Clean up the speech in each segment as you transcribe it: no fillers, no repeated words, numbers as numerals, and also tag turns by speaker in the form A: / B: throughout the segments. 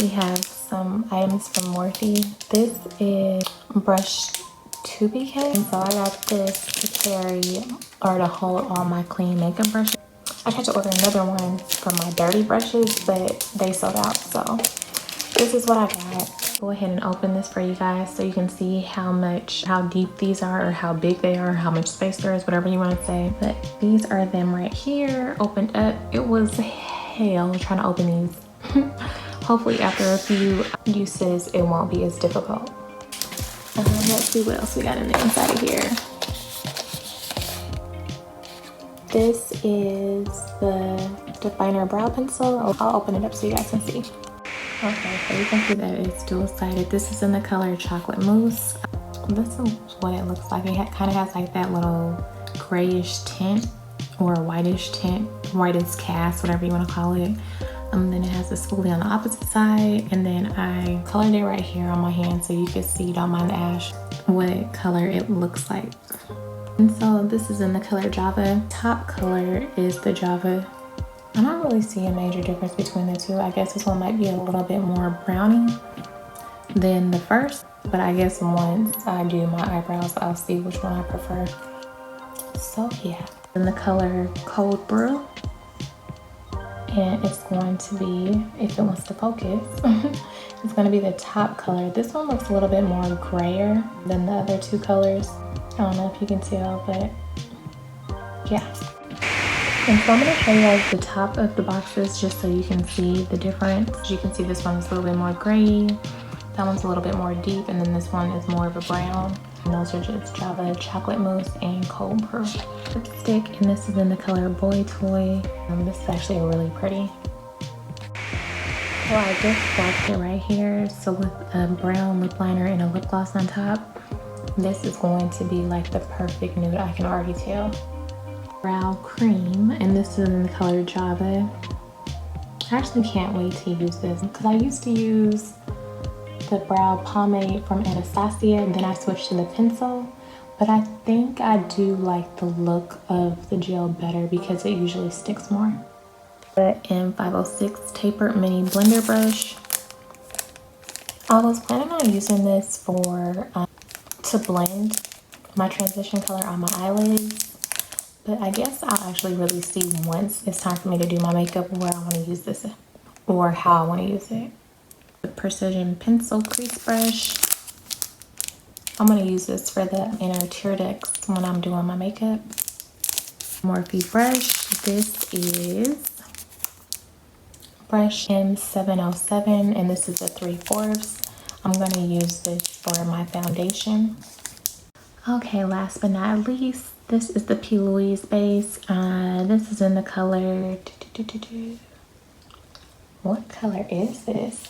A: We have some items from Morphe. This is brush 2BK. So I got this to carry or to hold all my clean makeup brushes. I tried to order another one for my dirty brushes, but they sold out. So this is what I got. Go ahead and open this for you guys so you can see how deep these are, or how big they are, how much space there is, whatever you want to say. But these are them right here, opened up. It was hell trying to open these. Hopefully after a few uses, it won't be as difficult. Let's see what else we got in the inside of here. This is the definer brow pencil. I'll open it up so you guys can see. Okay, so you can see that it's dual-sided. This is in the color Chocolate Mousse. This is what it looks like. It kind of has like that little grayish tint or whitish tint, whitish cast, whatever you want to call it. Then it has a spoolie on the opposite side, and then I colored it right here on my hand so you can see, don't mind the ash, what color it looks like. And so this is in the color Java. Top color is the Java. I don't really see a major difference between the two. I guess this one might be a little bit more brownie than the first, but I guess once I do my eyebrows, I'll see which one I prefer. So yeah, in the color Cold Brew. And it's going to be, if it wants to focus, it's going to be the top color. This one looks a little bit more grayer than the other two colors. I don't know if you can tell, but yeah. And so I'm going to show you guys the top of the boxes just so you can see the difference. As you can see, this one's a little bit more gray, that one's a little bit more deep, and then this one is more of a brown. And those are just Java, Chocolate Mousse, and Cold Brew. Lipstick, and this is in the color Boy Toy. This is actually really pretty. So I just swatched it right here. So with a brown lip liner and a lip gloss on top, this is going to be like the perfect nude, I can already tell. Brow cream, and this is in the color Java. I actually can't wait to use this because I used to use the brow pomade from Anastasia, and then I switched to the pencil. But I think I do like the look of the gel better because it usually sticks more. The M506 tapered mini blender brush. I was planning on using this for to blend my transition color on my eyelids, but I guess I'll actually really see once it's time for me to do my makeup where I want to use this or how I want to use it. The Precision Pencil Crease Brush. I'm going to use this for the inner tear ducts when I'm doing my makeup. Morphe brush. This is brush M707, and this is a 3/4. I'm going to use this for my foundation. Okay, last but not least, this is the P. Louise base. This is in the color... What color is this?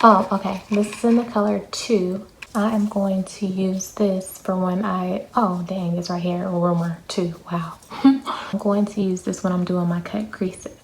A: Oh, okay. This is in the color 2. I am going to use this for when oh dang, it's right here, rumor 2. Wow. I'm going to use this when I'm doing my cut creases.